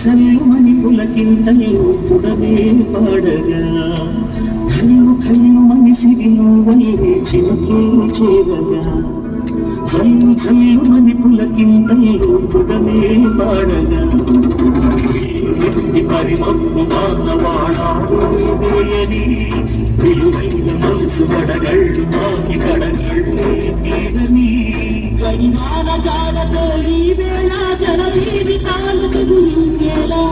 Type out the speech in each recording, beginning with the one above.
చల్లు మని పులకింతలు పుడమే పాడగా కళ్ళు కళ్ళు మనిసిరి నువ్వల్లే చినుకే చేరగా చల్లు చల్లు మని పులకింతలు పుడమే పాడగా పరిమప్పు వానవాడాడోయని విలువైన మనసు పడగళ్ళు మాకి కడగళ్ళు తీరని గడివాన జాడతో ఈ వేళ జన జీవితాలు గురించేలా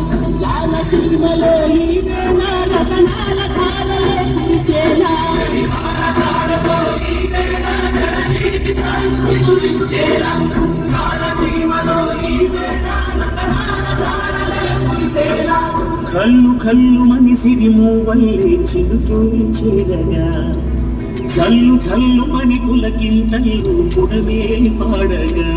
లాల సీమలో ఈ వేళ రతనాల ధారలే కురిసేలా గడివాన జాడతో ఈ వేళ జన జీవితాలు గురించేలా లాల సీమలో ఈ వేళ రతనాల ధారలే కురిసేలా కళ్ళు కళ్ళు మనిసిరి మూవల్లే చిలుకే చేరగా చల్లు చల్లు మని పులకింతలు పుడమే పాడగా